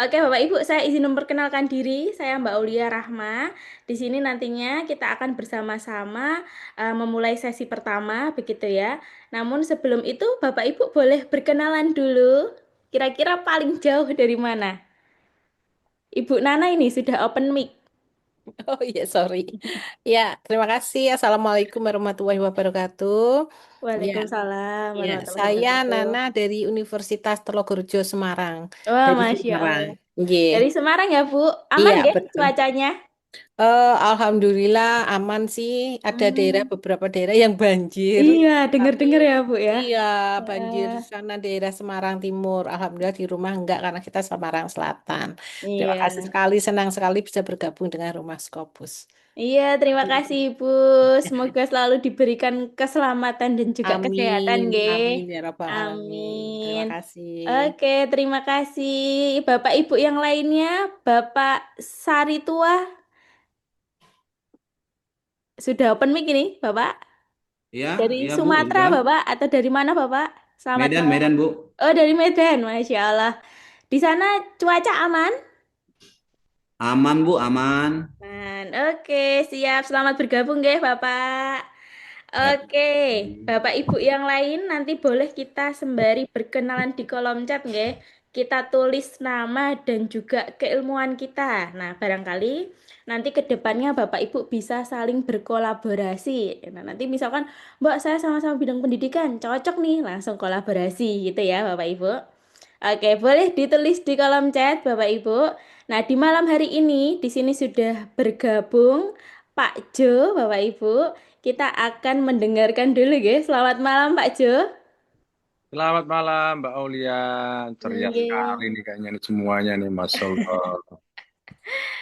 Oke, Bapak Ibu, saya izin memperkenalkan diri. Saya Mbak Aulia Rahma. Di sini nantinya kita akan bersama-sama memulai sesi pertama, begitu ya. Namun sebelum itu, Bapak Ibu boleh berkenalan dulu. Kira-kira paling jauh dari mana? Ibu Nana ini sudah open mic. Oh iya, sorry. Ya, terima kasih. Assalamualaikum warahmatullahi wabarakatuh. Ya, Waalaikumsalam ya, warahmatullahi saya wabarakatuh. Nana dari Universitas Telogorjo Semarang. Wah, Dari Masya Semarang. Allah. Nggih. Dari Semarang ya, Bu? Aman Iya, nggak betul. cuacanya? Alhamdulillah aman sih. Ada daerah Hmm. beberapa daerah yang banjir. Iya, Tapi dengar-dengar ya, Bu ya. iya, banjir Heeh. sana daerah Semarang Timur. Alhamdulillah di rumah enggak karena kita Semarang Selatan. Terima kasih Iya. sekali, senang sekali bisa bergabung dengan Rumah Skopus. Iya, terima kasih Ibu. Semoga selalu diberikan keselamatan dan juga kesehatan, Amin, nggih. amin ya Rabbal Alamin. Amin. Terima kasih. Oke, terima kasih. Bapak Ibu yang lainnya, Bapak Saritua, sudah open mic ini, Bapak? Iya, Dari iya Bu, Sumatera, udah. Bapak, atau dari mana, Bapak? Selamat Medan, malam. Medan Bu. Oh, dari Medan, Masya Allah. Di sana cuaca aman? Aman Bu, aman. Aman. Oke, siap. Selamat bergabung, nggih, Bapak. Baik. Oke, Bapak Ibu yang lain nanti boleh kita sembari berkenalan di kolom chat nggih. Kita tulis nama dan juga keilmuan kita. Nah, barangkali nanti ke depannya Bapak Ibu bisa saling berkolaborasi. Nah, nanti misalkan, Mbak saya sama-sama bidang pendidikan, cocok nih, langsung kolaborasi gitu ya Bapak Ibu. Oke, boleh ditulis di kolom chat Bapak Ibu. Nah, di malam hari ini di sini sudah bergabung Pak Jo, Bapak Ibu. Kita akan mendengarkan dulu ya. Selamat malam Pak Jo. Selamat malam Mbak Aulia, ceria sekali Nggih. nih kayaknya nih semuanya nih Mas Allah.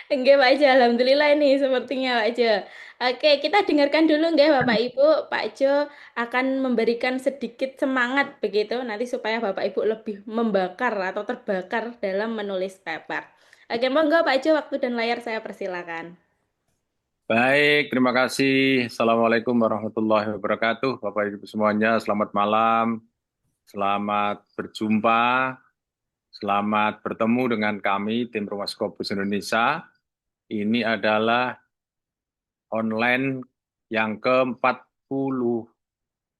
Nggih Pak Jo, alhamdulillah ini sepertinya Pak Jo. Oke, kita dengarkan dulu nggih Bapak Ibu. Pak Jo akan memberikan sedikit semangat begitu nanti supaya Bapak Ibu lebih membakar atau terbakar dalam menulis paper. Oke, monggo Pak Jo, waktu dan layar saya persilakan. Baik, terima kasih. Assalamualaikum warahmatullahi wabarakatuh. Bapak Ibu semuanya, selamat malam. Selamat berjumpa. Selamat bertemu dengan kami, tim Rumah Skopus Indonesia. Ini adalah online yang ke-40,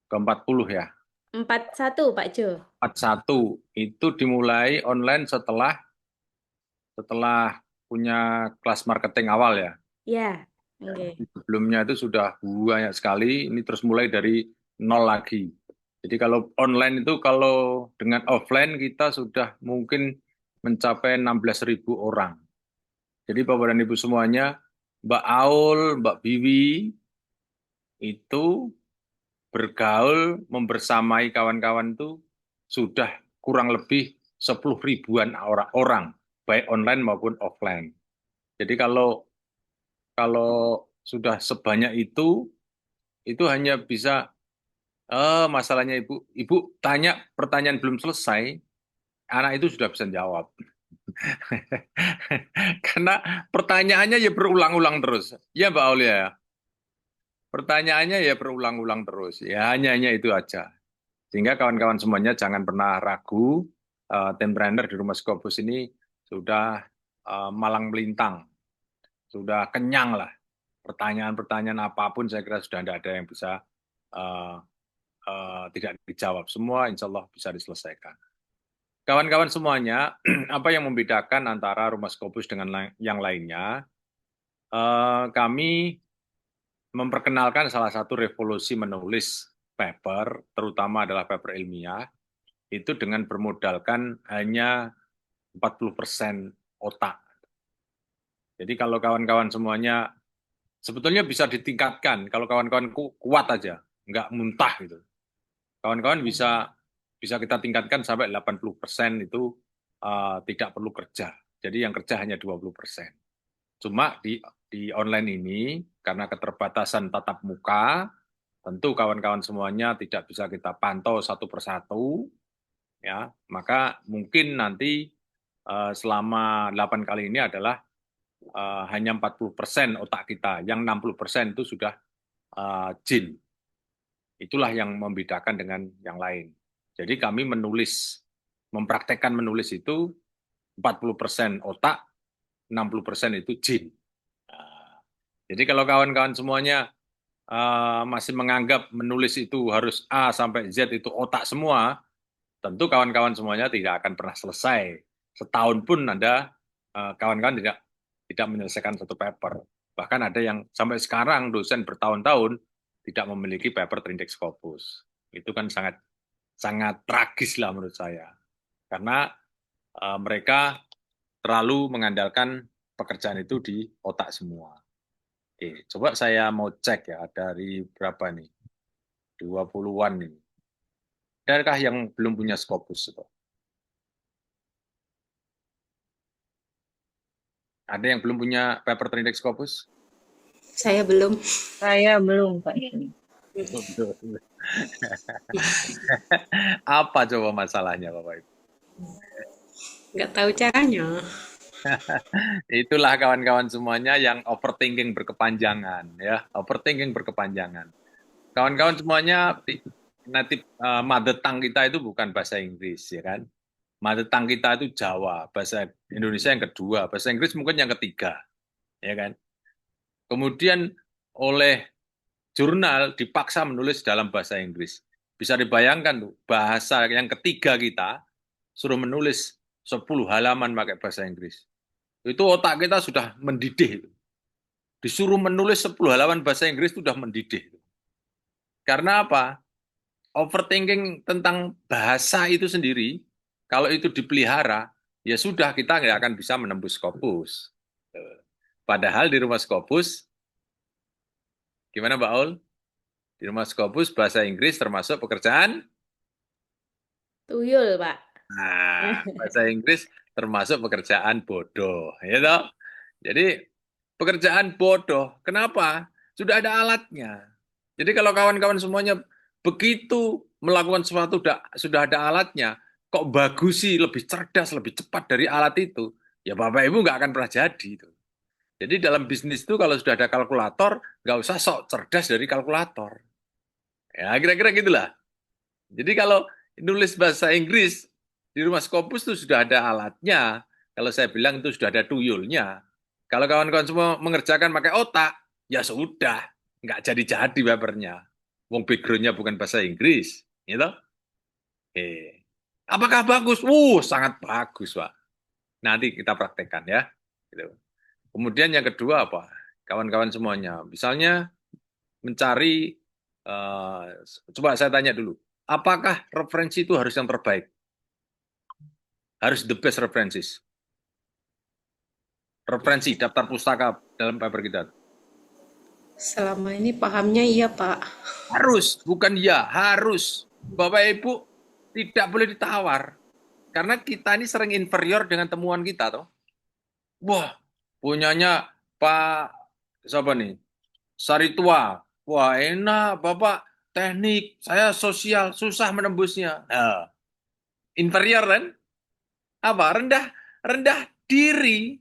ke-40 ya. 41 Pak Jo. 41 itu dimulai online setelah punya kelas marketing awal ya. Ya, Ya, oke. sebelumnya itu sudah banyak sekali, ini terus mulai dari nol lagi. Jadi kalau online itu kalau dengan offline kita sudah mungkin mencapai 16.000 orang. Jadi Bapak dan Ibu semuanya, Mbak Aul, Mbak Biwi itu bergaul membersamai kawan-kawan itu sudah kurang lebih 10 ribuan orang, baik online maupun offline. Jadi kalau kalau sudah sebanyak itu hanya bisa masalahnya ibu tanya pertanyaan belum selesai, anak itu sudah bisa jawab. Karena pertanyaannya ya berulang-ulang terus. Ya Mbak Aulia, ya. Pertanyaannya ya berulang-ulang terus. Ya hanya itu aja. Sehingga kawan-kawan semuanya jangan pernah ragu, tim trainer di Rumah Skopus ini sudah malang melintang, sudah kenyang lah. Pertanyaan-pertanyaan apapun saya kira sudah tidak ada yang bisa eh, tidak dijawab. Semua insya Allah bisa diselesaikan. Kawan-kawan semuanya, apa yang membedakan antara Rumah Skopus dengan yang lainnya? Kami memperkenalkan salah satu revolusi menulis paper, terutama adalah paper ilmiah, itu dengan bermodalkan hanya 40% otak. Jadi kalau kawan-kawan semuanya sebetulnya bisa ditingkatkan, kalau kawan-kawan kuat aja, nggak muntah gitu. Kawan-kawan bisa bisa kita tingkatkan sampai 80% itu tidak perlu kerja. Jadi yang kerja hanya 20%. Cuma di online ini, karena keterbatasan tatap muka, tentu kawan-kawan semuanya tidak bisa kita pantau satu persatu, ya. Maka mungkin nanti selama 8 kali ini adalah hanya 40% otak kita, yang 60% itu sudah jin. Itulah yang membedakan dengan yang lain. Jadi kami menulis, mempraktekkan menulis itu 40% otak, 60% itu jin. Nah, jadi kalau kawan-kawan semuanya masih menganggap menulis itu harus A sampai Z itu otak semua, tentu kawan-kawan semuanya tidak akan pernah selesai. Setahun pun Anda, kawan-kawan tidak menyelesaikan satu paper. Bahkan ada yang sampai sekarang dosen bertahun-tahun tidak memiliki paper Trindex Scopus. Itu kan sangat sangat tragis lah menurut saya. Karena mereka terlalu mengandalkan pekerjaan itu di otak semua. Oke, coba saya mau cek ya dari berapa nih? 20-an nih. Adakah yang belum punya Scopus? Ada yang belum punya paper Trindex Scopus? Saya belum. Saya belum, Pak. Apa coba masalahnya, Bapak Ibu? Nggak tahu caranya. Itulah kawan-kawan semuanya yang overthinking berkepanjangan, ya. Overthinking berkepanjangan. Kawan-kawan semuanya, native mother tongue kita itu bukan bahasa Inggris, ya kan? Mother tongue kita itu Jawa, bahasa Indonesia yang kedua, bahasa Inggris mungkin yang ketiga, ya kan? Kemudian oleh jurnal dipaksa menulis dalam bahasa Inggris. Bisa dibayangkan tuh, bahasa yang ketiga kita suruh menulis 10 halaman pakai bahasa Inggris. Itu otak kita sudah mendidih. Disuruh menulis 10 halaman bahasa Inggris itu sudah mendidih. Karena apa? Overthinking tentang bahasa itu sendiri, kalau itu dipelihara, ya sudah kita nggak akan bisa menembus Scopus. Padahal di rumah Scopus, gimana Mbak Aul? Di rumah Scopus bahasa Inggris termasuk pekerjaan? Tuyul, Pak. Nah, bahasa Inggris termasuk pekerjaan bodoh, ya toh? Jadi pekerjaan bodoh, kenapa? Sudah ada alatnya. Jadi kalau kawan-kawan semuanya begitu melakukan sesuatu sudah ada alatnya, kok bagus sih, lebih cerdas, lebih cepat dari alat itu, ya Bapak Ibu nggak akan pernah jadi. Jadi dalam bisnis itu kalau sudah ada kalkulator, nggak usah sok cerdas dari kalkulator. Ya kira-kira gitulah. Jadi kalau nulis bahasa Inggris, di rumah Scopus itu sudah ada alatnya. Kalau saya bilang itu sudah ada tuyulnya. Kalau kawan-kawan semua mengerjakan pakai otak, ya sudah, nggak jadi-jadi papernya. Wong background-nya bukan bahasa Inggris, gitu. Apakah bagus? Sangat bagus, Pak. Nanti kita praktekkan ya. Gitu. Kemudian yang kedua apa? Kawan-kawan semuanya, misalnya mencari, coba saya tanya dulu, apakah referensi itu harus yang terbaik? Harus the best references. Referensi, daftar pustaka dalam paper kita. Selama ini pahamnya iya, Pak. Harus, bukan ya, harus. Bapak Ibu tidak boleh ditawar. Karena kita ini sering inferior dengan temuan kita, toh. Wah, punyanya Pak, siapa nih? Saritua. Wah, enak, Bapak teknik, saya sosial, susah menembusnya. Nah, inferior kan? Apa? Rendah diri.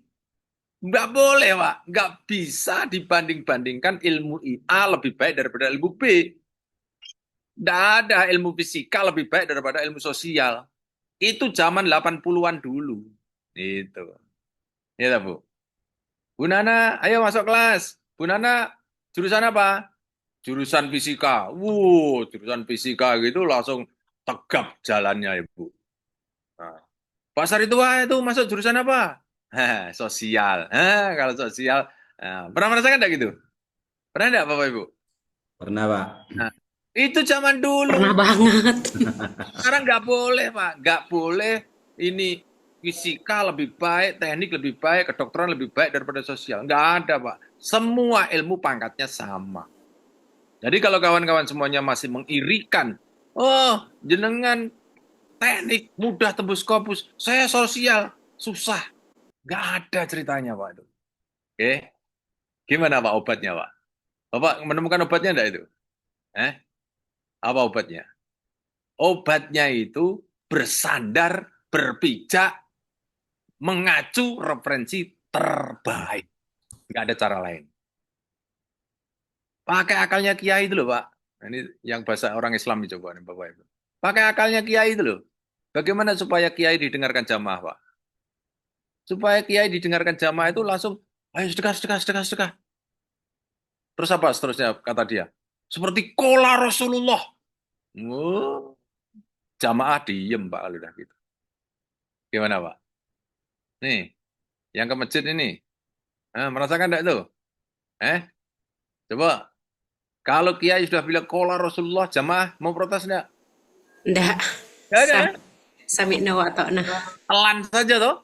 Nggak boleh, Pak. Nggak bisa dibanding-bandingkan ilmu A lebih baik daripada ilmu B. Nggak ada ilmu fisika lebih baik daripada ilmu sosial. Itu zaman 80-an dulu. Itu. Ya, Bu. Bu Nana, ayo masuk kelas. Bu Nana, jurusan apa? Jurusan fisika. Jurusan fisika gitu langsung tegap jalannya, Ibu. Nah, Pasar itu masuk jurusan apa? Sosial. Kalau sosial, pernah merasakan enggak gitu? Pernah enggak Bapak Ibu? Pernah, Pak. Nah, itu zaman dulu. Pernah banget. Sekarang nggak boleh, Pak. Nggak boleh ini fisika lebih baik, teknik lebih baik, kedokteran lebih baik daripada sosial. Nggak ada, Pak. Semua ilmu pangkatnya sama. Jadi kalau kawan-kawan semuanya masih mengirikan, jenengan teknik mudah tembus Scopus, saya sosial susah. Nggak ada ceritanya, Pak. Oke, gimana Pak obatnya, Pak? Bapak menemukan obatnya enggak itu? Apa obatnya? Obatnya itu bersandar, berpijak, mengacu referensi terbaik. Nggak ada cara lain. Pakai akalnya kiai itu loh, Pak. Nah, ini yang bahasa orang Islam dicoba nih, Bapak Ibu. Pakai akalnya kiai itu loh. Bagaimana supaya kiai didengarkan jamaah, Pak? supaya kiai didengarkan jamaah itu langsung, ayo sedekah, sedekah, sedekah, sedekah. Terus apa seterusnya kata dia? Seperti kola Rasulullah. Oh, jamaah diem Pak kalau udah gitu. Gimana Pak? Nih, yang ke masjid ini, merasakan enggak tuh? Eh, coba kalau kiai sudah bilang kola Rasulullah, jamaah mau protes enggak? Ndak. Enggak ada. Sam, sami nawa ta'na. Telan saja toh.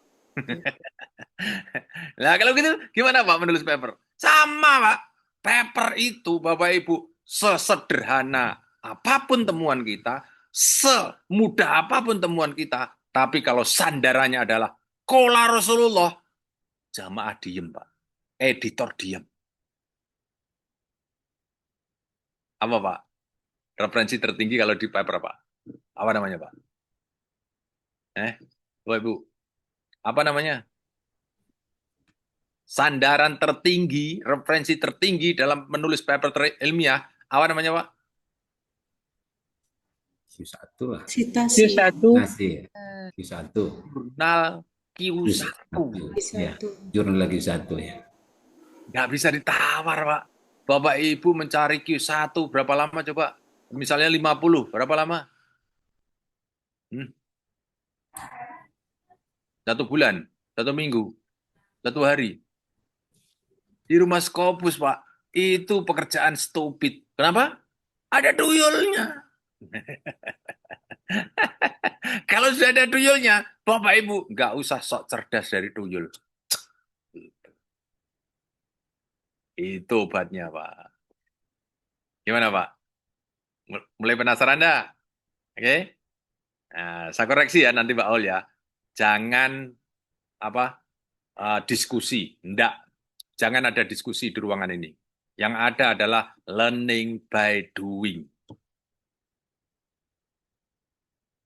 Nah, kalau gitu gimana Pak menulis paper? Sama Pak. Paper itu Bapak Ibu sesederhana apapun temuan kita, semudah apapun temuan kita, tapi kalau sandarannya adalah kola Rasulullah, jamaah diem Pak. Editor diem. Apa Pak? Referensi tertinggi kalau di paper Pak? Apa namanya Pak? Bapak Ibu, apa namanya? Sandaran tertinggi, referensi tertinggi dalam menulis paper ilmiah, apa namanya Pak? Q1 lah. Citasi. Q1. Nasi. Q1. Jurnal Q1. Ya, jurnal lagi satu ya. Nggak bisa ditawar Pak. Bapak Ibu mencari Q1 berapa lama coba? Misalnya 50, berapa lama? 1 bulan, 1 minggu, 1 hari. Di rumah Scopus, Pak, itu pekerjaan stupid. Kenapa? Ada tuyulnya. Kalau sudah ada tuyulnya, Bapak Ibu nggak usah sok cerdas dari tuyul. Itu obatnya, Pak. Gimana, Pak? Mulai penasaran dah? Oke? Nah, saya koreksi ya nanti Pak Ol ya. Jangan diskusi. Enggak. Jangan ada diskusi di ruangan ini. Yang ada adalah learning by doing.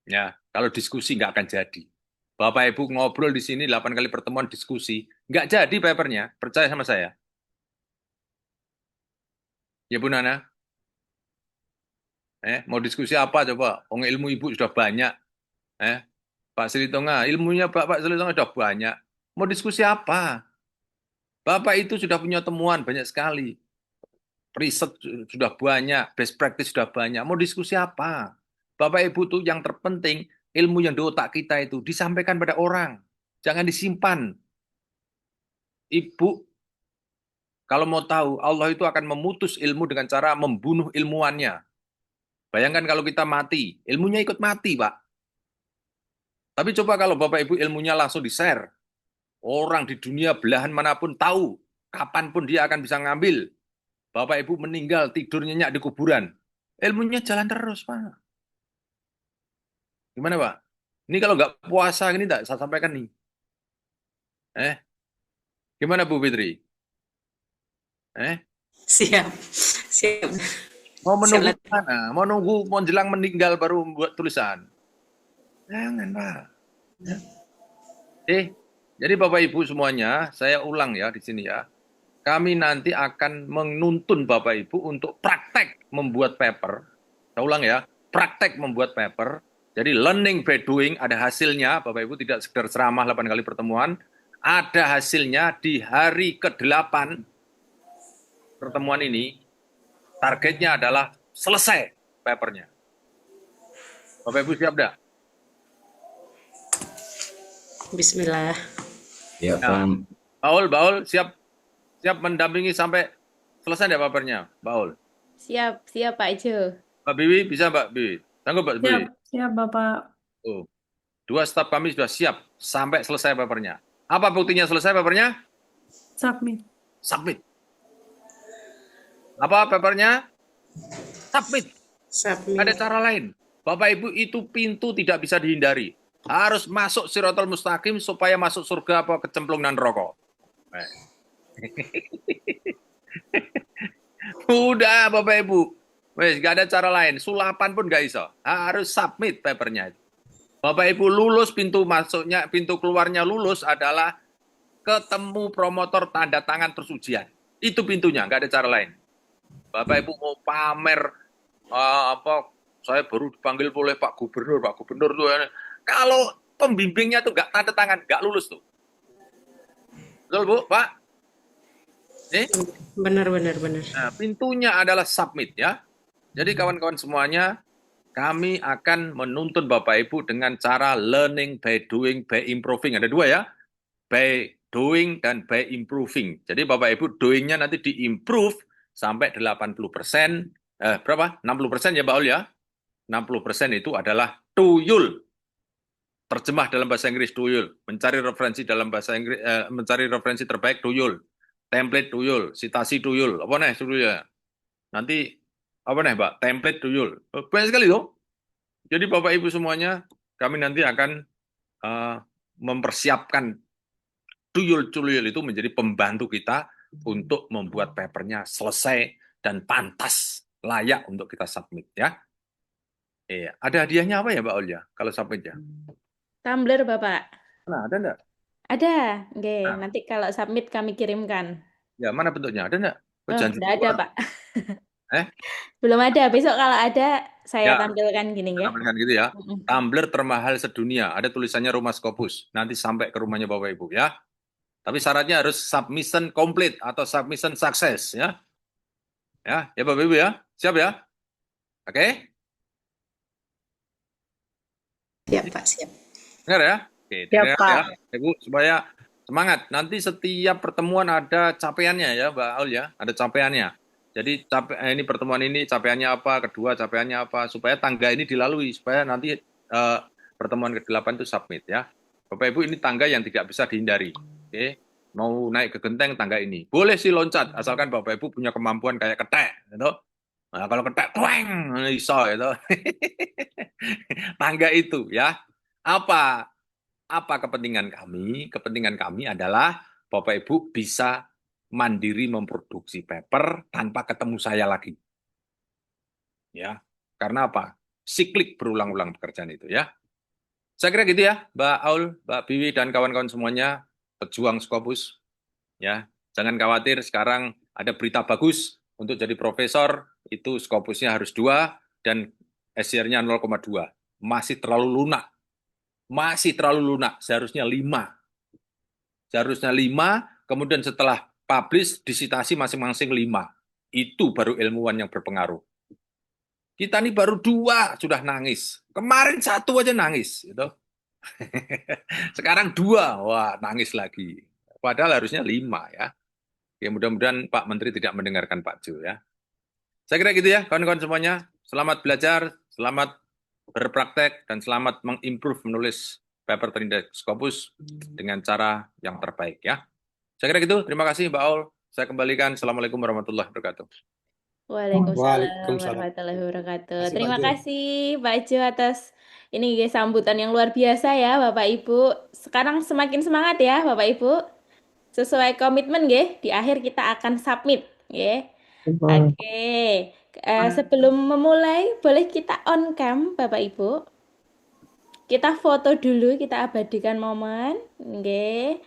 Ya, kalau diskusi nggak akan jadi. Bapak Ibu ngobrol di sini 8 kali pertemuan diskusi, nggak jadi papernya, percaya sama saya. Ya Bu Nana? Mau diskusi apa coba? Ilmu Ibu sudah banyak. Pak Silitonga, ilmunya Pak Silitonga sudah banyak. Mau diskusi apa? Bapak itu sudah punya temuan banyak sekali. Riset sudah banyak, best practice sudah banyak. Mau diskusi apa? Bapak Ibu tuh yang terpenting, ilmu yang di otak kita itu disampaikan pada orang. Jangan disimpan. Ibu, kalau mau tahu, Allah itu akan memutus ilmu dengan cara membunuh ilmuwannya. Bayangkan kalau kita mati, ilmunya ikut mati, Pak. Tapi coba kalau Bapak Ibu ilmunya langsung di-share. Orang di dunia belahan manapun tahu, kapanpun dia akan bisa ngambil. Bapak Ibu meninggal, tidur nyenyak di kuburan. Ilmunya jalan terus, Pak. Gimana, Pak? Ini kalau nggak puasa, ini nggak saya sampaikan nih. Gimana, Bu Fitri? Siap. Siap. Mau menunggu mana? Mau nunggu menjelang meninggal baru buat tulisan? Jangan, Pak. Jadi Bapak Ibu semuanya, saya ulang ya di sini ya. Kami nanti akan menuntun Bapak Ibu untuk praktek membuat paper. Saya ulang ya, praktek membuat paper. Jadi learning by doing, ada hasilnya. Bapak Ibu tidak sekedar ceramah 8 kali pertemuan. Ada hasilnya di hari ke-8 pertemuan ini. Targetnya adalah selesai papernya. Bapak Ibu siap dah? Bismillah. Ya, Pak. Baul, siap mendampingi sampai selesai enggak papernya, Baul? Siap, Pak Jo. Mbak Biwi, bisa Mbak Biwi? Sanggup Mbak Biwi? Siap, Bapak. Oh. 2 staf kami sudah siap sampai selesai papernya. Apa buktinya selesai papernya? Submit. Submit. Apa papernya? Submit. Submit. Ada cara lain. Bapak Ibu, itu pintu tidak bisa dihindari. Harus masuk Siratal Mustaqim supaya masuk surga apa kecemplung dan rokok. Udah Bapak Ibu. Wes, gak ada cara lain. Sulapan pun gak bisa. Harus submit papernya. Bapak Ibu lulus, pintu masuknya, pintu keluarnya lulus adalah ketemu promotor tanda tangan terus ujian. Itu pintunya, gak ada cara lain. Bapak Ibu mau pamer saya baru dipanggil oleh Pak Gubernur tuh. Kalau pembimbingnya tuh nggak tanda tangan, nggak lulus tuh. Betul, Bu, Pak? Nih, Benar. nah, pintunya adalah submit ya. Jadi kawan-kawan semuanya, kami akan menuntun Bapak Ibu dengan cara learning by doing by improving. Ada dua ya, by doing dan by improving. Jadi Bapak Ibu doing-nya nanti di-improve sampai 80%, berapa? 60% ya, Mbak Ol ya? 60% itu adalah tuyul. Terjemah dalam bahasa Inggris tuyul, mencari referensi dalam bahasa Inggris, mencari referensi terbaik tuyul, template tuyul, citasi tuyul, apa nih tuyul ya? Nanti apa nih Mbak? Template tuyul, banyak sekali loh. Jadi Bapak Ibu semuanya, kami nanti akan mempersiapkan tuyul-tuyul itu menjadi pembantu kita untuk membuat papernya selesai dan pantas, layak untuk kita submit ya. Iya, ada hadiahnya apa ya Mbak Olya kalau submit ya? Tumbler, Bapak. Nah, ada enggak? Ada, nggih. Nah, Nanti kalau submit kami kirimkan. ya mana bentuknya? Ada enggak? Kok Oh, janji enggak ada, jual? Pak. Eh, Belum ada. Besok kalau ada, saya ya, tampilkan gini ya. tampilkan gitu ya. Mm-mm. Tumbler termahal sedunia. Ada tulisannya Rumah Scopus. Nanti sampai ke rumahnya Bapak Ibu ya. Tapi syaratnya harus submission complete atau submission success ya. Ya Bapak Ibu ya. Siap ya? Oke? Siap, Pak, siap. Dengar ya? Oke, Ya, dengar Pak. ya. Ibu supaya semangat. Nanti setiap pertemuan ada capaiannya ya, Mbak Aul ya. Ada capaiannya. Jadi ini pertemuan ini capaiannya apa, kedua capaiannya apa, supaya tangga ini dilalui, supaya nanti pertemuan ke-8 itu submit ya. Bapak Ibu, ini tangga yang tidak bisa dihindari. Oke, mau naik ke genteng tangga ini. Boleh sih loncat, asalkan Bapak Ibu punya kemampuan kayak ketek, gitu. Nah, kalau ketek, tweng, iso, gitu. Tangga itu ya. Apa kepentingan kami? Kepentingan kami adalah Bapak Ibu bisa mandiri memproduksi paper tanpa ketemu saya lagi. Ya. Karena apa? Siklik berulang-ulang pekerjaan itu ya. Saya kira gitu ya, Mbak Aul, Mbak Biwi dan kawan-kawan semuanya, pejuang Scopus. Ya. Jangan khawatir, sekarang ada berita bagus untuk jadi profesor, itu Scopusnya harus 2 dan SR-nya 0,2. Masih terlalu lunak. Seharusnya 5. Seharusnya 5, kemudian setelah publish, disitasi masing-masing 5. Itu baru ilmuwan yang berpengaruh. Kita ini baru 2 sudah nangis. Kemarin 1 aja nangis. Gitu. Sekarang 2, wah nangis lagi. Padahal harusnya 5 ya. Ya mudah-mudahan Pak Menteri tidak mendengarkan Pak Jo ya. Saya kira gitu ya kawan-kawan semuanya. Selamat belajar, selamat berpraktek, dan selamat mengimprove menulis paper terindeks Scopus dengan cara yang terbaik ya. Saya kira gitu. Terima kasih Mbak Aul. Saya kembalikan. Assalamualaikum warahmatullahi wabarakatuh. Waalaikumsalam warahmatullahi wabarakatuh. Terima kasih Pak Jo atas ini guys, sambutan yang luar biasa ya Bapak Ibu. Sekarang semakin semangat ya Bapak Ibu. Sesuai komitmen nggih, di akhir kita akan submit nggih. Oke. Sebelum memulai, boleh kita on cam Bapak Ibu. Kita foto dulu, kita abadikan momen nggih.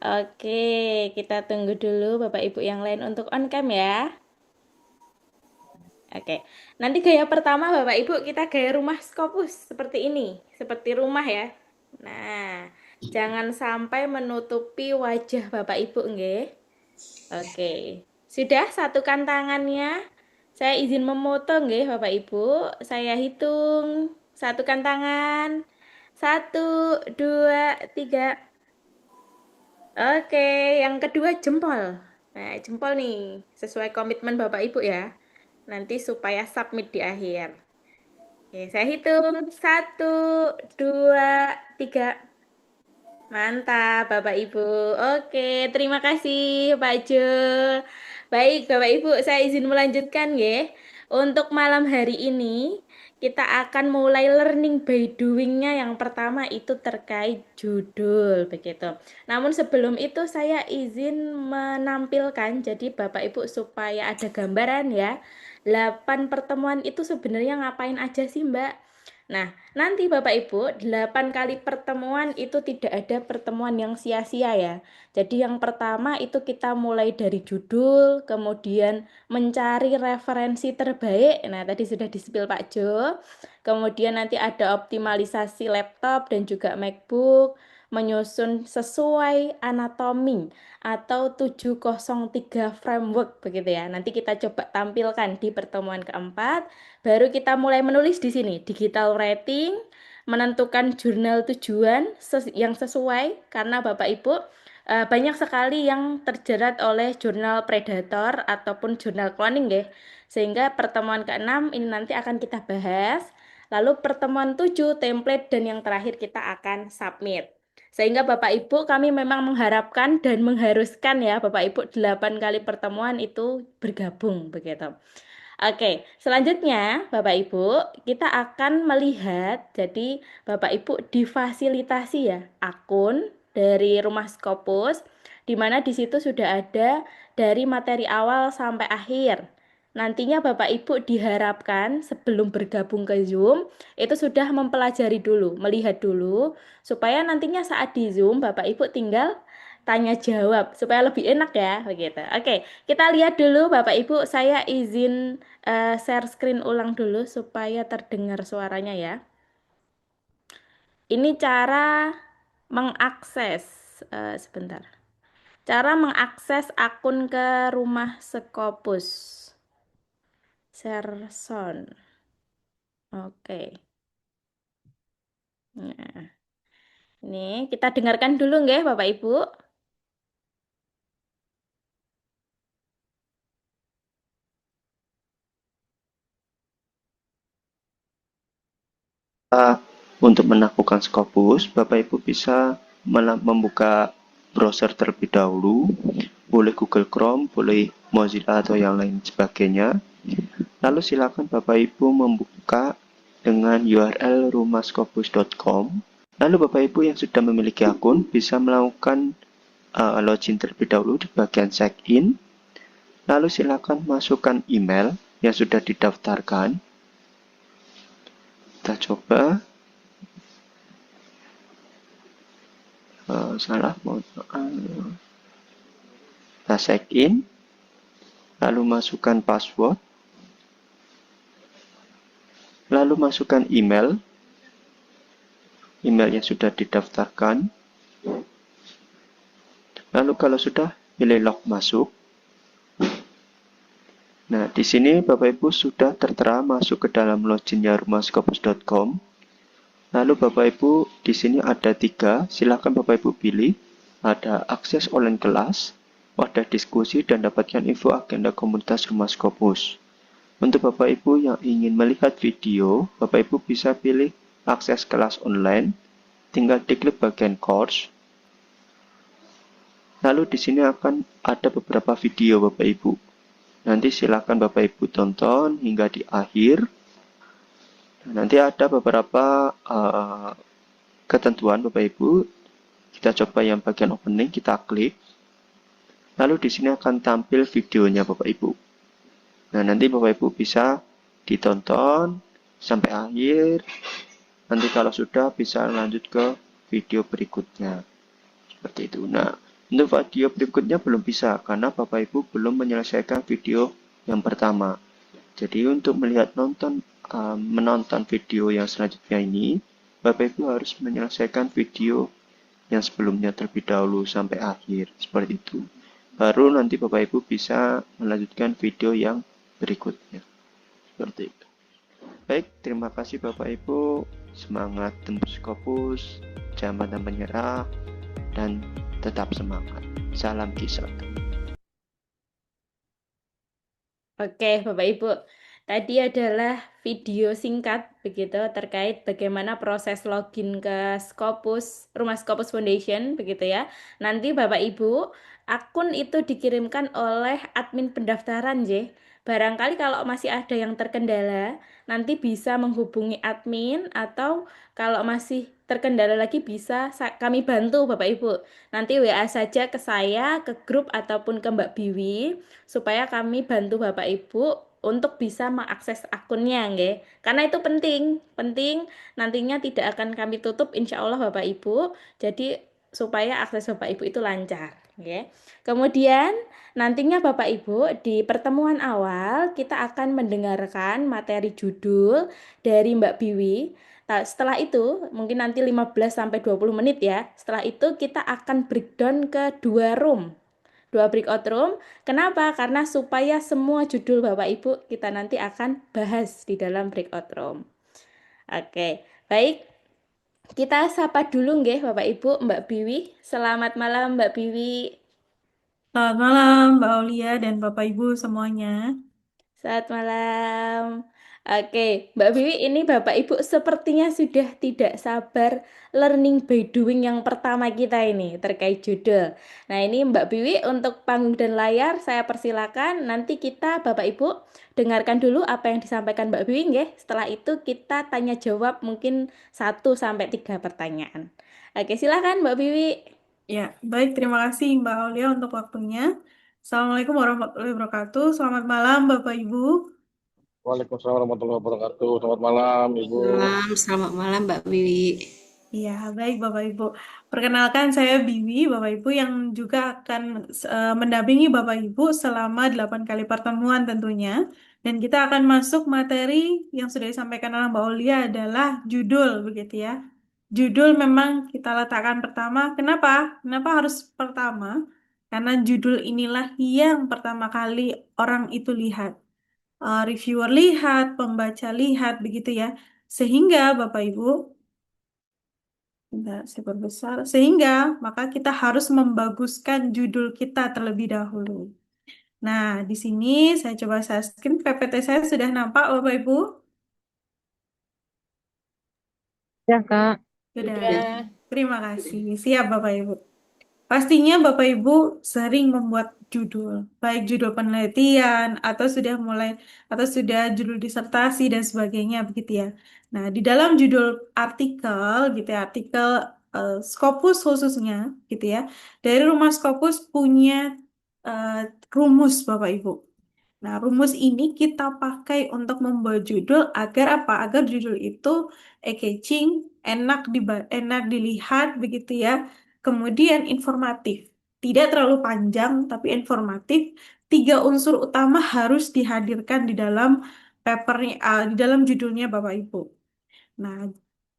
Oke, kita tunggu dulu Bapak Ibu yang lain untuk on cam ya. Oke, nanti gaya pertama Bapak Ibu kita gaya rumah Scopus seperti ini, seperti rumah ya. Nah, jangan sampai menutupi wajah Bapak Ibu nggih. Oke, sudah satukan tangannya. Saya izin memoto nggih Bapak Ibu. Saya hitung, satukan tangan. 1, 2, 3. Oke, yang kedua jempol. Nah, jempol nih, sesuai komitmen Bapak Ibu ya. Nanti supaya submit di akhir. Oke, saya hitung 1, 2, 3. Mantap Bapak Ibu. Oke, terima kasih Pak Jo. Baik Bapak Ibu, saya izin melanjutkan ya. Untuk malam hari ini kita akan mulai learning by doing-nya. Yang pertama itu terkait judul begitu. Namun sebelum itu saya izin menampilkan jadi Bapak Ibu supaya ada gambaran ya. 8 pertemuan itu sebenarnya ngapain aja sih Mbak? Nah, nanti Bapak Ibu, 8 kali pertemuan itu tidak ada pertemuan yang sia-sia ya. Jadi yang pertama itu kita mulai dari judul, kemudian mencari referensi terbaik. Nah, tadi sudah di-spill Pak Jo. Kemudian nanti ada optimalisasi laptop dan juga MacBook. menyusun sesuai anatomi atau 703 framework begitu ya. Nanti kita coba tampilkan di pertemuan keempat. Baru kita mulai menulis di sini, digital writing, menentukan jurnal tujuan yang sesuai karena Bapak Ibu banyak sekali yang terjerat oleh jurnal predator ataupun jurnal cloning ya. Sehingga pertemuan ke-6 ini nanti akan kita bahas. Lalu pertemuan 7 template dan yang terakhir kita akan submit. Sehingga Bapak Ibu kami memang mengharapkan dan mengharuskan ya Bapak Ibu 8 kali pertemuan itu bergabung begitu. Oke, selanjutnya Bapak Ibu kita akan melihat jadi Bapak Ibu difasilitasi ya akun dari Rumah Scopus di mana di situ sudah ada dari materi awal sampai akhir. Nantinya Bapak Ibu diharapkan sebelum bergabung ke Zoom itu sudah mempelajari dulu, melihat dulu supaya nantinya saat di Zoom Bapak Ibu tinggal tanya jawab supaya lebih enak ya begitu. Oke, kita lihat dulu Bapak Ibu, saya izin share screen ulang dulu supaya terdengar suaranya ya. Ini cara mengakses sebentar. Cara mengakses akun ke Rumah Scopus. Share sound. Oke. Nah, ini kita dengarkan dulu nggih Bapak Ibu. Untuk menaklukkan Scopus, Bapak Ibu bisa membuka browser terlebih dahulu, boleh Google Chrome, boleh Mozilla atau yang lain sebagainya. Lalu silakan Bapak Ibu membuka dengan URL rumahscopus.com. Lalu Bapak Ibu yang sudah memiliki akun bisa melakukan login terlebih dahulu di bagian check-in. Lalu silakan masukkan email yang sudah didaftarkan. Kita coba. Kita check-in. Lalu masukkan password. Lalu masukkan email. Email yang sudah didaftarkan. Lalu kalau sudah, pilih log masuk. Nah, di sini Bapak Ibu sudah tertera masuk ke dalam loginnya rumahscopus.com. Lalu Bapak Ibu di sini ada 3, silakan Bapak Ibu pilih. Ada akses online kelas, wadah diskusi dan dapatkan info agenda komunitas Rumah Scopus. Untuk Bapak Ibu yang ingin melihat video, Bapak Ibu bisa pilih akses kelas online, tinggal diklik bagian course. Lalu di sini akan ada beberapa video Bapak Ibu. Nanti silakan Bapak Ibu tonton hingga di akhir. Nanti ada beberapa ketentuan Bapak Ibu. Kita coba yang bagian opening, kita klik. Lalu di sini akan tampil videonya Bapak Ibu. Nah, nanti Bapak Ibu bisa ditonton sampai akhir. Nanti kalau sudah bisa lanjut ke video berikutnya. Seperti itu. Nah, untuk video berikutnya belum bisa karena Bapak Ibu belum menyelesaikan video yang pertama. Jadi untuk menonton video yang selanjutnya ini, Bapak Ibu harus menyelesaikan video yang sebelumnya terlebih dahulu sampai akhir. Seperti itu. Baru nanti Bapak Ibu bisa melanjutkan video yang berikutnya. Seperti itu. Baik, terima kasih Bapak Ibu. Semangat tembus Scopus, jangan pantang menyerah, dan tetap semangat. Salam kisah. Oke, Bapak Ibu. Tadi adalah video singkat begitu terkait bagaimana proses login ke Scopus, Rumah Scopus Foundation begitu ya. Nanti Bapak Ibu, akun itu dikirimkan oleh admin pendaftaran J. Barangkali kalau masih ada yang terkendala, nanti bisa menghubungi admin atau kalau masih terkendala lagi bisa kami bantu Bapak Ibu. Nanti WA saja ke saya, ke grup ataupun ke Mbak Biwi supaya kami bantu Bapak Ibu untuk bisa mengakses akunnya nggih. Karena itu penting nantinya tidak akan kami tutup insya Allah Bapak Ibu. Jadi supaya akses Bapak Ibu itu lancar nggih. Kemudian nantinya Bapak Ibu di pertemuan awal kita akan mendengarkan materi judul dari Mbak Biwi. Nah, setelah itu, mungkin nanti 15 sampai 20 menit ya. Setelah itu kita akan breakdown ke dua room. Dua breakout room. Kenapa? Karena supaya semua judul Bapak Ibu kita nanti akan bahas di dalam breakout room. Oke, baik. Kita sapa dulu nggih Bapak Ibu, Mbak Biwi. Selamat malam Mbak Biwi. Selamat malam, Mbak Aulia dan Bapak Ibu semuanya. Selamat malam. Oke, Mbak Biwi, ini Bapak Ibu sepertinya sudah tidak sabar learning by doing yang pertama kita ini terkait judul. Nah, ini Mbak Biwi untuk panggung dan layar saya persilakan. Nanti kita Bapak Ibu dengarkan dulu apa yang disampaikan Mbak Biwi nggih. Setelah itu kita tanya jawab mungkin 1 sampai 3 pertanyaan. Oke, silakan Mbak Biwi. Ya, baik, terima kasih Mbak Aulia untuk waktunya. Assalamualaikum warahmatullahi wabarakatuh. Selamat malam, Bapak Ibu. Waalaikumsalam warahmatullahi wabarakatuh. Selamat malam, Ibu. Selamat malam Mbak Wiwi. Ya, baik Bapak Ibu. Perkenalkan saya Biwi, Bapak Ibu yang juga akan mendampingi Bapak Ibu selama 8 kali pertemuan tentunya. Dan kita akan masuk materi yang sudah disampaikan oleh Mbak Aulia adalah judul, begitu ya. Judul memang kita letakkan pertama. Kenapa? Kenapa harus pertama? Karena judul inilah yang pertama kali orang itu lihat. Reviewer lihat, pembaca lihat, begitu ya. Sehingga Bapak Ibu, bentar, saya perbesar. Sehingga maka kita harus membaguskan judul kita terlebih dahulu. Nah, di sini saya coba share screen. PPT saya sudah nampak, Bapak Ibu? Ya, Kak. Sudah. Sudah. Terima kasih. Siap, Bapak Ibu. Pastinya Bapak Ibu sering membuat judul, baik judul penelitian atau sudah judul disertasi dan sebagainya begitu ya. Nah, di dalam judul artikel gitu ya, artikel Scopus khususnya gitu ya. Dari Rumah Scopus punya eh, rumus Bapak Ibu. Nah, rumus ini kita pakai untuk membuat judul agar apa? Agar judul itu catching, enak dilihat begitu ya. Kemudian informatif. Tidak terlalu panjang tapi informatif. 3 unsur utama harus dihadirkan di dalam papernya, di dalam judulnya Bapak Ibu. Nah,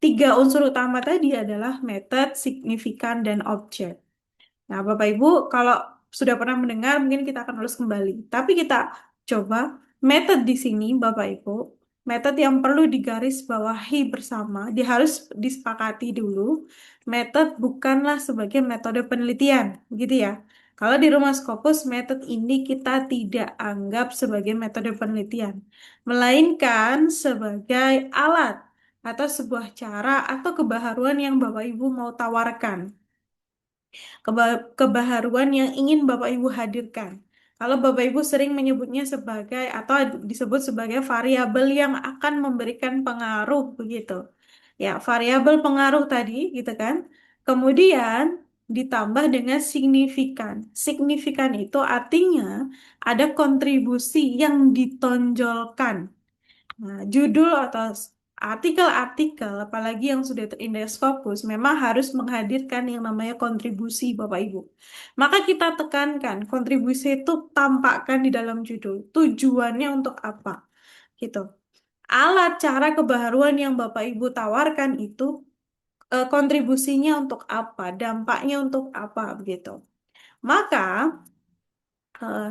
3 unsur utama tadi adalah method, signifikan, dan objek. Nah, Bapak Ibu, kalau sudah pernah mendengar, mungkin kita akan ulas kembali. Tapi kita coba metode di sini, Bapak Ibu. Metode yang perlu digarisbawahi bersama, dia harus disepakati dulu. Metode bukanlah sebagai metode penelitian, gitu ya. Kalau di Rumah Scopus, metode ini kita tidak anggap sebagai metode penelitian, melainkan sebagai alat atau sebuah cara atau kebaharuan yang Bapak Ibu mau tawarkan, kebaharuan yang ingin Bapak Ibu hadirkan. Kalau Bapak Ibu sering menyebutnya sebagai atau disebut sebagai variabel yang akan memberikan pengaruh begitu. Ya, variabel pengaruh tadi gitu kan. Kemudian ditambah dengan signifikan. Signifikan itu artinya ada kontribusi yang ditonjolkan. Nah, judul atau artikel-artikel, apalagi yang sudah terindeks Scopus, memang harus menghadirkan yang namanya kontribusi, Bapak Ibu. Maka kita tekankan, kontribusi itu tampakkan di dalam judul. Tujuannya untuk apa? Gitu. Alat cara kebaharuan yang Bapak Ibu tawarkan itu kontribusinya untuk apa? Dampaknya untuk apa? Begitu. Maka Eh,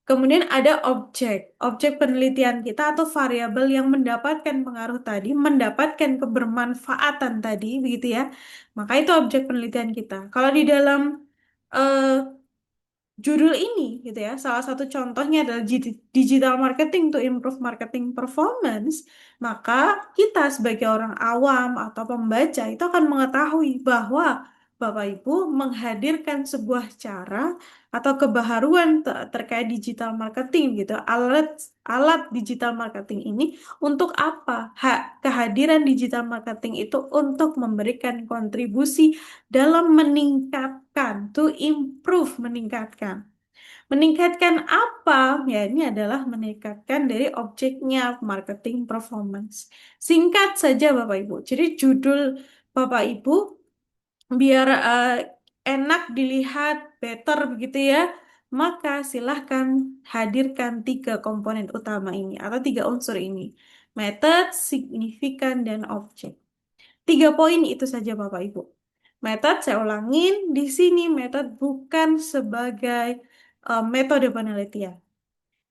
kemudian ada objek penelitian kita atau variabel yang mendapatkan pengaruh tadi, mendapatkan kebermanfaatan tadi, begitu ya. Maka itu objek penelitian kita. Kalau di dalam eh, judul ini, gitu ya, salah satu contohnya adalah digital marketing to improve marketing performance, maka kita sebagai orang awam atau pembaca itu akan mengetahui bahwa Bapak Ibu menghadirkan sebuah cara atau kebaharuan terkait digital marketing gitu. Alat digital marketing ini untuk apa? Kehadiran digital marketing itu untuk memberikan kontribusi dalam meningkatkan, to improve, meningkatkan. Meningkatkan apa? Ya, ini adalah meningkatkan dari objeknya marketing performance. Singkat saja Bapak Ibu. Jadi judul Bapak Ibu biar enak dilihat, better begitu ya. Maka silahkan hadirkan 3 komponen utama ini atau 3 unsur ini. Method, signifikan, dan objek. 3 poin itu saja Bapak Ibu. Metode saya ulangin, di sini metode bukan sebagai metode penelitian,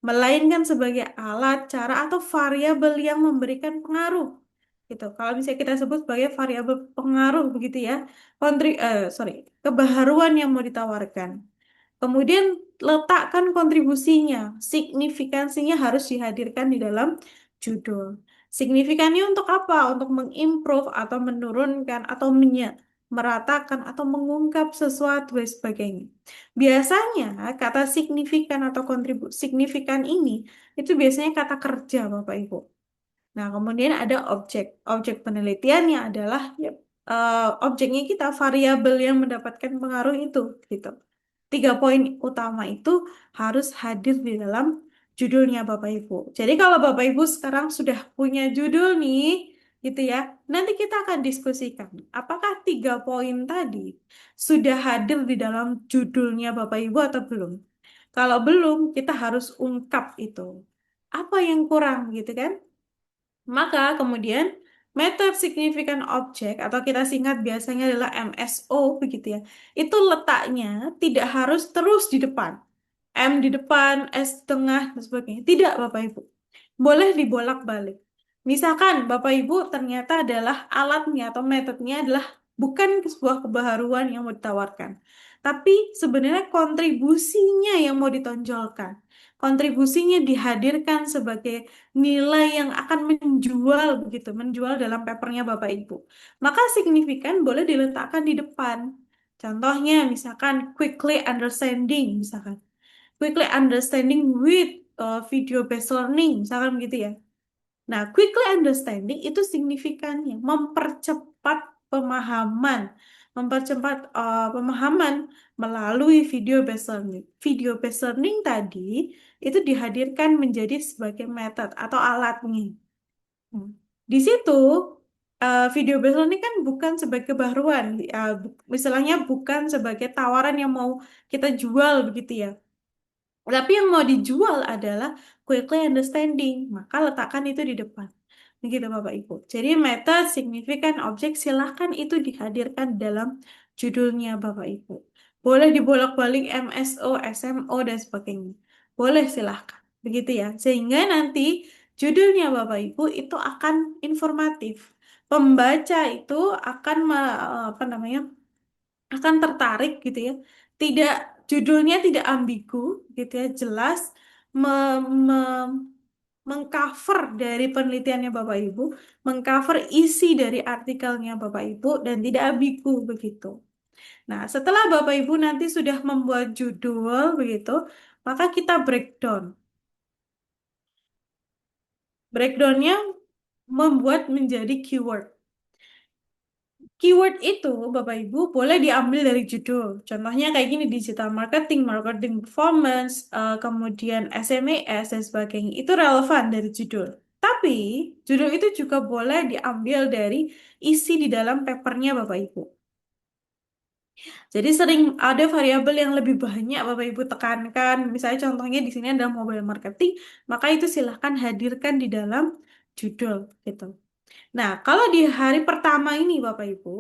melainkan sebagai alat, cara, atau variabel yang memberikan pengaruh. Gitu. Kalau misalnya kita sebut sebagai variabel pengaruh begitu ya, kebaharuan yang mau ditawarkan. Kemudian letakkan kontribusinya, signifikansinya harus dihadirkan di dalam judul. Signifikannya untuk apa? Untuk mengimprove atau menurunkan atau meratakan atau mengungkap sesuatu dan sebagainya. Biasanya kata signifikan atau kontribusi signifikan ini itu biasanya kata kerja Bapak Ibu. Nah, kemudian ada objek. Objek penelitiannya adalah objeknya kita variabel yang mendapatkan pengaruh itu gitu. 3 poin utama itu harus hadir di dalam judulnya Bapak Ibu. Jadi kalau Bapak Ibu sekarang sudah punya judul nih, gitu ya, nanti kita akan diskusikan apakah 3 poin tadi sudah hadir di dalam judulnya Bapak Ibu atau belum. Kalau belum, kita harus ungkap itu. Apa yang kurang gitu kan? Maka kemudian metode signifikan objek atau kita singkat biasanya adalah MSO begitu ya. Itu letaknya tidak harus terus di depan. M di depan, S di tengah dan sebagainya. Tidak Bapak Ibu. Boleh dibolak-balik. Misalkan Bapak Ibu ternyata adalah alatnya atau metodenya adalah bukan sebuah kebaharuan yang mau ditawarkan, tapi sebenarnya kontribusinya yang mau ditonjolkan. Kontribusinya dihadirkan sebagai nilai yang akan menjual begitu, menjual dalam papernya Bapak Ibu. Maka signifikan boleh diletakkan di depan. Contohnya misalkan quickly understanding misalkan. Quickly understanding with video based learning misalkan begitu ya. Nah, quickly understanding itu signifikannya mempercepat pemahaman, mempercepat pemahaman melalui video based learning. Video based learning tadi itu dihadirkan menjadi sebagai metode atau alatnya. Di situ video based learning kan bukan sebagai kebaruan, misalnya bukan sebagai tawaran yang mau kita jual begitu ya. Tapi yang mau dijual adalah quickly understanding, maka letakkan itu di depan. Begitu Bapak Ibu. Jadi metode signifikan objek silahkan itu dihadirkan dalam judulnya Bapak Ibu. Boleh dibolak-balik MSO, SMO, dan sebagainya. Boleh silahkan. Begitu ya. Sehingga nanti judulnya Bapak Ibu itu akan informatif. Pembaca itu akan akan tertarik gitu ya. Tidak judulnya tidak ambigu gitu ya, jelas mengcover dari penelitiannya Bapak Ibu, mengcover isi dari artikelnya Bapak Ibu dan tidak ambigu begitu. Nah, setelah Bapak Ibu nanti sudah membuat judul begitu, maka kita breakdown. Breakdownnya membuat menjadi keyword. Keyword itu, Bapak Ibu, boleh diambil dari judul. Contohnya kayak gini, digital marketing, marketing performance, kemudian SMES, dan sebagainya. Itu relevan dari judul. Tapi, judul itu juga boleh diambil dari isi di dalam papernya, Bapak Ibu. Jadi sering ada variabel yang lebih banyak Bapak Ibu tekankan. Misalnya contohnya di sini ada mobile marketing, maka itu silahkan hadirkan di dalam judul gitu. Nah, kalau di hari pertama ini Bapak Ibu,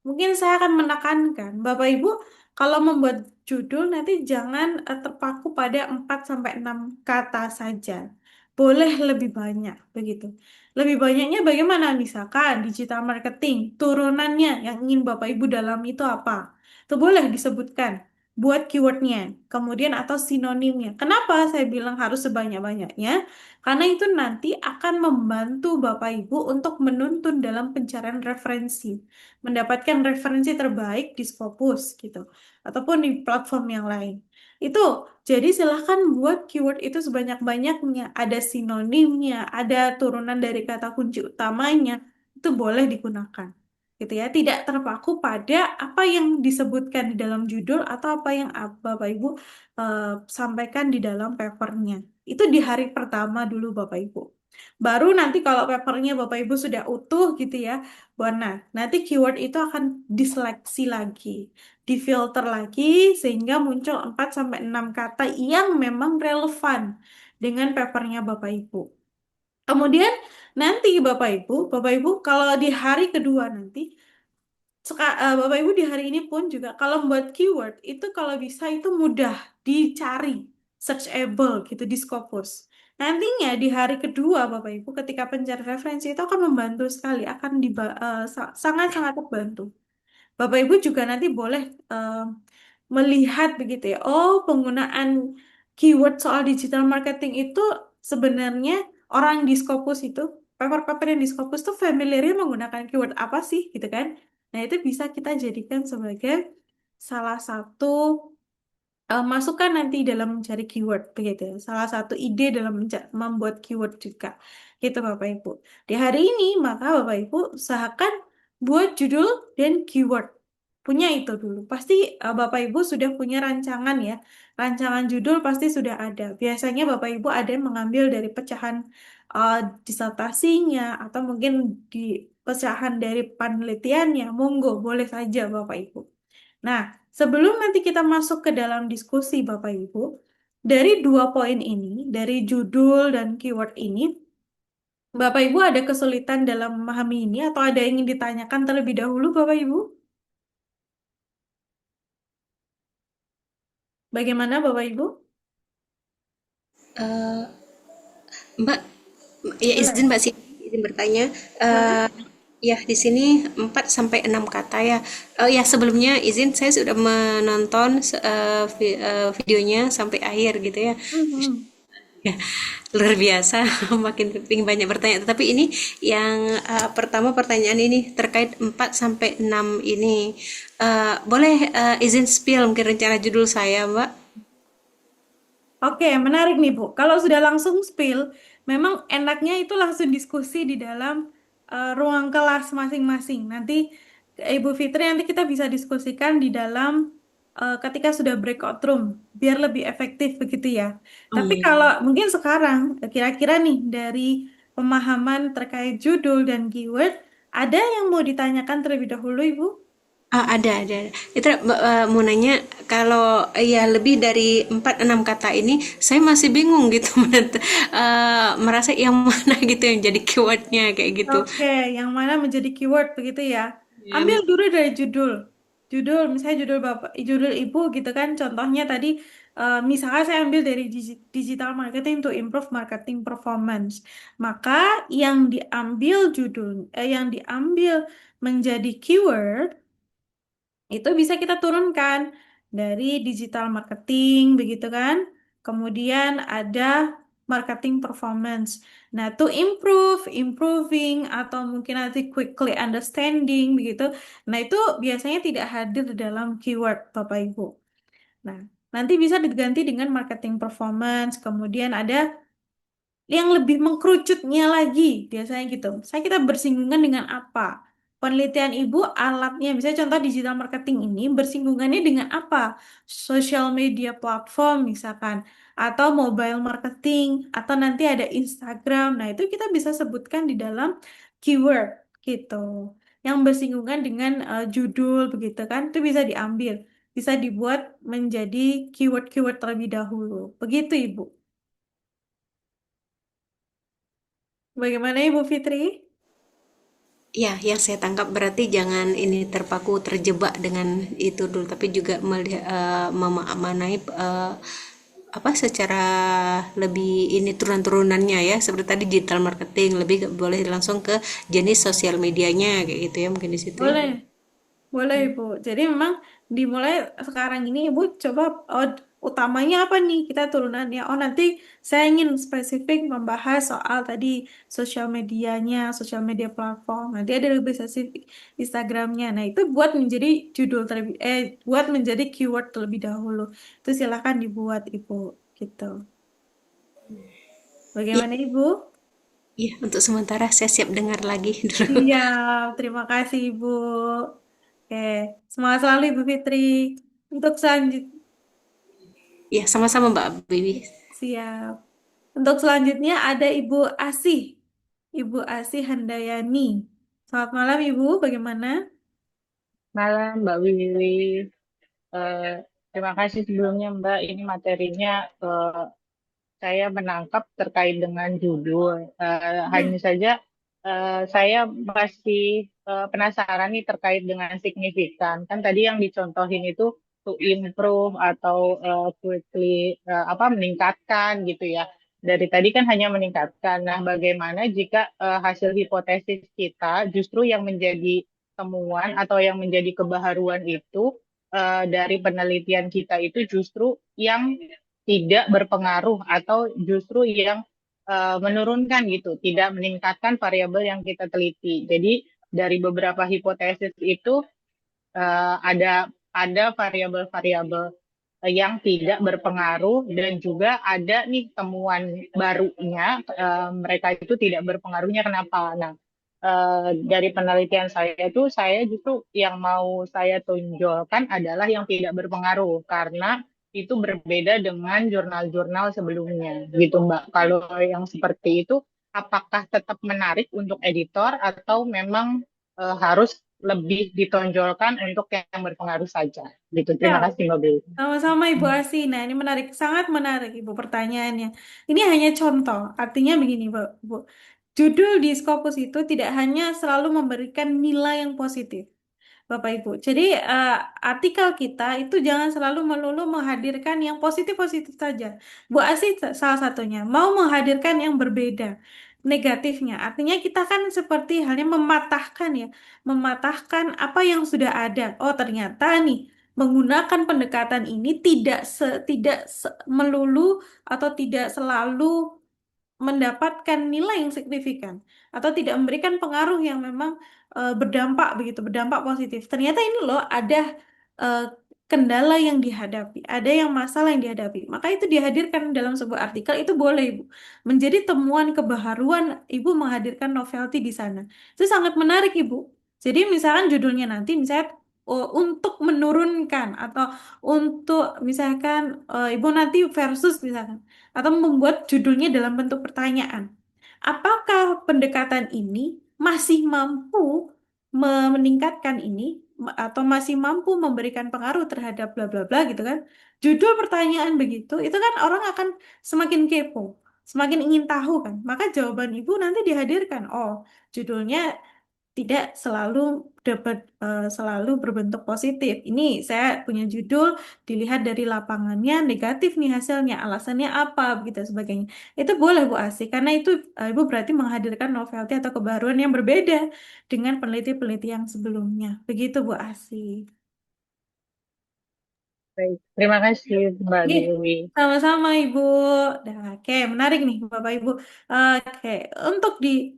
mungkin saya akan menekankan Bapak Ibu kalau membuat judul nanti jangan terpaku pada 4 sampai 6 kata saja. Boleh lebih banyak begitu. Lebih banyaknya bagaimana? Misalkan digital marketing, turunannya yang ingin Bapak Ibu dalam itu apa? Itu boleh disebutkan buat keywordnya, kemudian atau sinonimnya. Kenapa saya bilang harus sebanyak-banyaknya? Karena itu nanti akan membantu Bapak Ibu untuk menuntun dalam pencarian referensi, mendapatkan referensi terbaik di Scopus gitu, ataupun di platform yang lain. Itu, jadi silahkan buat keyword itu sebanyak-banyaknya. Ada sinonimnya, ada turunan dari kata kunci utamanya, itu boleh digunakan. Gitu ya, tidak terpaku pada apa yang disebutkan di dalam judul atau apa yang Bapak Ibu sampaikan di dalam papernya. Itu di hari pertama dulu Bapak Ibu. Baru nanti kalau papernya Bapak Ibu sudah utuh gitu ya, nah nanti keyword itu akan diseleksi lagi, difilter lagi sehingga muncul 4 sampai 6 kata yang memang relevan dengan papernya Bapak Ibu. Kemudian nanti Bapak Ibu kalau di hari kedua nanti Bapak Ibu di hari ini pun juga kalau membuat keyword itu kalau bisa itu mudah dicari, searchable gitu di Scopus. Nantinya di hari kedua Bapak Ibu ketika pencari referensi itu akan membantu sekali, akan sangat-sangat terbantu. Bapak Ibu juga nanti boleh melihat begitu ya. Oh, penggunaan keyword soal digital marketing itu sebenarnya orang di Scopus itu, paper-paper yang di Scopus tuh familiar menggunakan keyword apa sih gitu kan. Nah, itu bisa kita jadikan sebagai salah satu masukan nanti dalam mencari keyword begitu ya. Salah satu ide dalam membuat keyword juga. Gitu Bapak Ibu. Di hari ini maka Bapak Ibu usahakan buat judul dan keyword. Punya itu dulu. Pasti Bapak Ibu sudah punya rancangan ya. Rancangan judul pasti sudah ada. Biasanya Bapak Ibu ada yang mengambil dari pecahan uh, disertasinya atau mungkin di pecahan dari penelitiannya. Monggo, boleh saja Bapak Ibu. Nah, sebelum nanti kita masuk ke dalam diskusi Bapak Ibu, dari dua poin ini, dari judul dan keyword ini, Bapak Ibu ada kesulitan dalam memahami ini atau ada yang ingin ditanyakan terlebih dahulu Bapak Ibu? Bagaimana Bapak Ibu? Eh, Mbak, ya Boleh. izin Mbak sih, izin bertanya. Boleh. Ya, di sini 4 sampai 6 kata ya. Ya, sebelumnya izin saya sudah menonton videonya sampai akhir gitu ya. Mhm. Ya, luar biasa, makin pengen banyak bertanya. Tetapi ini yang pertama pertanyaan ini terkait 4 sampai 6 ini. Boleh izin spill mungkin rencana judul saya, Mbak? Oke, menarik nih Bu. Kalau sudah langsung spill, memang enaknya itu langsung diskusi di dalam ruang kelas masing-masing. Nanti Ibu Fitri nanti kita bisa diskusikan di dalam ketika sudah breakout room, biar lebih efektif begitu ya. Oh Tapi iya. kalau mungkin sekarang kira-kira nih dari pemahaman terkait judul dan keyword, ada yang mau ditanyakan terlebih dahulu Ibu? Ada. Itu mau nanya kalau ya lebih dari 4-6 kata ini saya masih bingung gitu merasa yang mana gitu yang jadi keywordnya kayak gitu. Oke, yang mana menjadi keyword begitu ya? Ya, Ambil dulu dari judul. Judul, misalnya judul Bapak, judul Ibu gitu kan. Contohnya tadi, misalnya saya ambil dari digital marketing to improve marketing performance. Maka yang diambil menjadi keyword itu bisa kita turunkan dari digital marketing, begitu kan? Kemudian ada marketing performance. Nah, to improve, improving, atau mungkin nanti quickly understanding, begitu. Nah, itu biasanya tidak hadir di dalam keyword, Bapak Ibu. Nah, nanti bisa diganti dengan marketing performance, kemudian ada yang lebih mengkerucutnya lagi biasanya gitu. Kita bersinggungan dengan apa? Penelitian Ibu alatnya, misalnya contoh digital marketing ini bersinggungannya dengan apa? Social media platform misalkan, atau mobile marketing, atau nanti ada Instagram. Nah, itu kita bisa sebutkan di dalam keyword gitu. Yang bersinggungan dengan judul begitu kan, itu bisa diambil. Bisa dibuat menjadi keyword-keyword terlebih dahulu. Begitu Ibu. Bagaimana Ibu Fitri? ya, yang saya tangkap berarti jangan ini terpaku terjebak dengan itu dulu, tapi juga melihat memaknai apa secara lebih ini turunan-turunannya ya seperti tadi digital marketing lebih boleh langsung ke jenis sosial medianya kayak gitu ya mungkin di situ ya. Boleh, boleh Ibu. Jadi memang dimulai sekarang ini Ibu coba utamanya apa nih kita turunannya. Oh nanti saya ingin spesifik membahas soal tadi sosial medianya, sosial media platform. Nanti ada lebih spesifik Instagramnya. Nah itu buat menjadi buat menjadi keyword terlebih dahulu. Itu silakan dibuat Ibu gitu. Iya, Bagaimana Ibu? iya, untuk sementara saya siap dengar lagi dulu. Siap, terima kasih Ibu. Oke, semangat selalu Ibu Fitri. Untuk Ya, sama-sama Mbak Bibi. siap. Untuk selanjutnya ada Ibu Asih. Ibu Asih Handayani. Selamat malam Ibu, bagaimana? Malam Mbak Wiwi. Eh, Terima kasih sebelumnya Mbak. Ini materinya saya menangkap terkait dengan judul. Ya, Hanya saja saya masih penasaran nih terkait dengan signifikan. Kan tadi yang dicontohin itu to improve atau quickly meningkatkan gitu ya. Dari tadi kan hanya meningkatkan. Nah, bagaimana jika hasil hipotesis kita justru yang menjadi temuan atau yang menjadi kebaharuan itu dari penelitian kita itu justru yang tidak berpengaruh atau justru yang menurunkan gitu, tidak meningkatkan variabel yang kita teliti. Jadi dari beberapa hipotesis itu ada variabel-variabel yang tidak berpengaruh dan juga ada nih temuan barunya mereka itu tidak berpengaruhnya kenapa? Nah, dari penelitian saya itu saya justru yang mau saya tonjolkan adalah yang tidak berpengaruh karena itu berbeda dengan jurnal-jurnal sebelumnya gitu Mbak. Kalau yang seperti itu apakah tetap menarik untuk editor atau memang harus lebih ditonjolkan untuk yang berpengaruh saja gitu. Terima ya, kasih Mbak Dewi. sama-sama Ibu Asi. Nah, ini menarik, sangat menarik Ibu pertanyaannya. Ini hanya contoh, artinya begini, Bu. Judul di Scopus itu tidak hanya selalu memberikan nilai yang positif, Bapak Ibu. Jadi artikel kita itu jangan selalu melulu menghadirkan yang positif-positif saja. Bu Asi salah satunya mau menghadirkan yang berbeda, negatifnya. Artinya kita kan seperti halnya mematahkan ya, mematahkan apa yang sudah ada. Oh, ternyata nih menggunakan pendekatan ini tidak melulu atau tidak selalu mendapatkan nilai yang signifikan atau tidak memberikan pengaruh yang memang berdampak begitu, berdampak positif. Ternyata ini loh ada eh, kendala yang dihadapi, ada yang masalah yang dihadapi. Maka itu dihadirkan dalam sebuah artikel itu boleh Ibu. Menjadi temuan kebaharuan Ibu menghadirkan novelty di sana. Itu sangat menarik Ibu. Jadi misalkan judulnya nanti misalnya untuk menurunkan atau untuk misalkan Ibu nanti versus misalkan atau membuat judulnya dalam bentuk pertanyaan. Apakah pendekatan ini masih mampu meningkatkan ini atau masih mampu memberikan pengaruh terhadap bla bla bla gitu kan? Judul pertanyaan begitu, itu kan orang akan semakin kepo, semakin ingin tahu kan. Maka jawaban Ibu nanti dihadirkan. Oh, judulnya tidak selalu dapat selalu berbentuk positif. Ini saya punya judul, dilihat dari lapangannya negatif nih hasilnya, alasannya apa, begitu sebagainya. Itu boleh Bu Asih, karena itu Ibu berarti menghadirkan novelty atau kebaruan yang berbeda dengan peneliti-peneliti yang sebelumnya. Begitu Bu Asih. Baik, terima kasih Mbak Oke, Dewi. sama-sama Ibu. Nah, oke, menarik nih Bapak Ibu. Oke, untuk di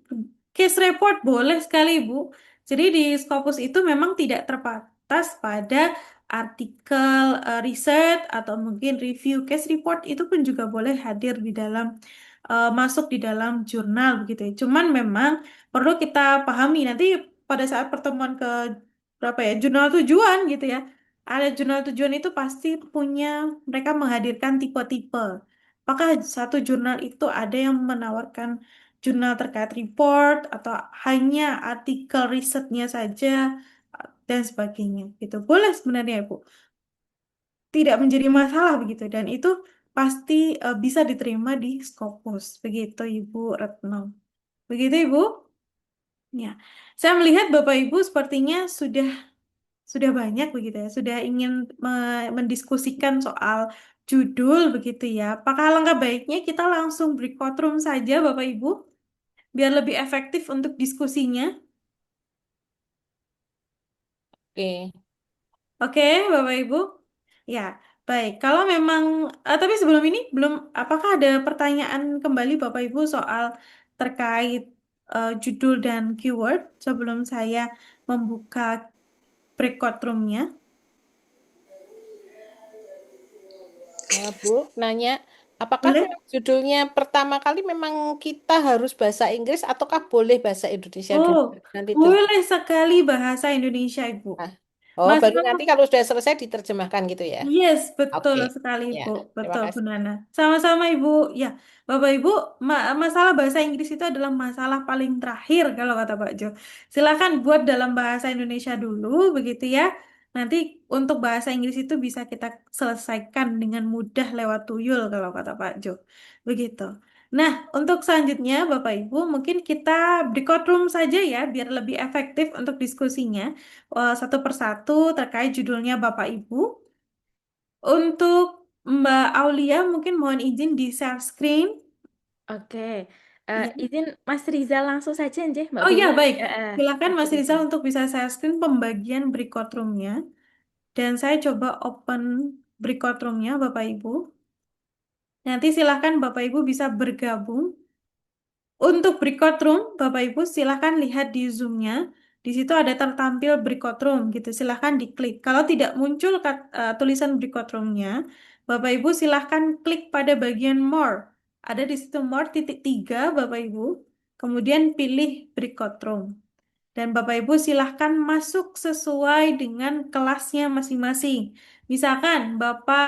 case report boleh sekali Ibu. Jadi di Scopus itu memang tidak terbatas pada artikel riset atau mungkin review. Case report itu pun juga boleh hadir di dalam masuk di dalam jurnal begitu ya. Cuman memang perlu kita pahami nanti pada saat pertemuan ke berapa ya jurnal tujuan gitu ya, ada jurnal tujuan itu pasti punya, mereka menghadirkan tipe-tipe. Apakah satu jurnal itu ada yang menawarkan jurnal terkait report atau hanya artikel risetnya saja dan sebagainya gitu. Boleh sebenarnya Ibu. Tidak menjadi masalah begitu dan itu pasti bisa diterima di Scopus. Begitu Ibu Retno. Begitu Ibu? Ya. Saya melihat Bapak Ibu sepertinya sudah banyak begitu ya, sudah ingin mendiskusikan soal judul begitu ya. Apakah langkah baiknya kita langsung break room saja Bapak Ibu, biar lebih efektif untuk diskusinya? Oke. Oke, Bapak Ibu. Ya, baik. Kalau memang, tapi sebelum ini belum, apakah ada pertanyaan kembali Bapak Ibu soal terkait judul dan keyword sebelum saya membuka breakout room-nya? Bu, nanya, apakah Boleh? judulnya pertama kali memang kita harus bahasa Inggris ataukah boleh bahasa Indonesia dulu? Oh, Nanti boleh sekali bahasa Indonesia, Ibu. nah, oh, baru Masalah, nanti kalau sudah selesai diterjemahkan gitu ya. yes, betul Oke. sekali, Ya, Ibu. terima Betul, Bu kasih. Nana. Sama-sama, Ibu. Ya, Bapak Ibu, masalah bahasa Inggris itu adalah masalah paling terakhir kalau kata Pak Jo. Silakan buat dalam bahasa Indonesia dulu, begitu ya. Nanti untuk bahasa Inggris itu bisa kita selesaikan dengan mudah lewat tuyul kalau kata Pak Jo. Begitu. Nah, untuk selanjutnya Bapak Ibu mungkin kita breakout room saja ya biar lebih efektif untuk diskusinya satu persatu terkait judulnya Bapak Ibu. Untuk Mbak Aulia mungkin mohon izin di share screen. Oke. Iya. Izin Mas Rizal langsung saja nggih, Mbak Oh iya, Bella. baik. Heeh, Silakan Mas Mas Rizal Rizal. untuk bisa share screen pembagian breakout room-nya. Dan saya coba open breakout room-nya, Bapak Ibu. Nanti silakan Bapak Ibu bisa bergabung. Untuk breakout room, Bapak Ibu silakan lihat di Zoom-nya. Di situ ada tertampil breakout room gitu. Silakan diklik. Kalau tidak muncul tulisan breakout room-nya, Bapak Ibu silakan klik pada bagian more. Ada di situ more _3 Bapak Ibu. Kemudian pilih breakout room. Dan Bapak Ibu silahkan masuk sesuai dengan kelasnya masing-masing. Misalkan Bapak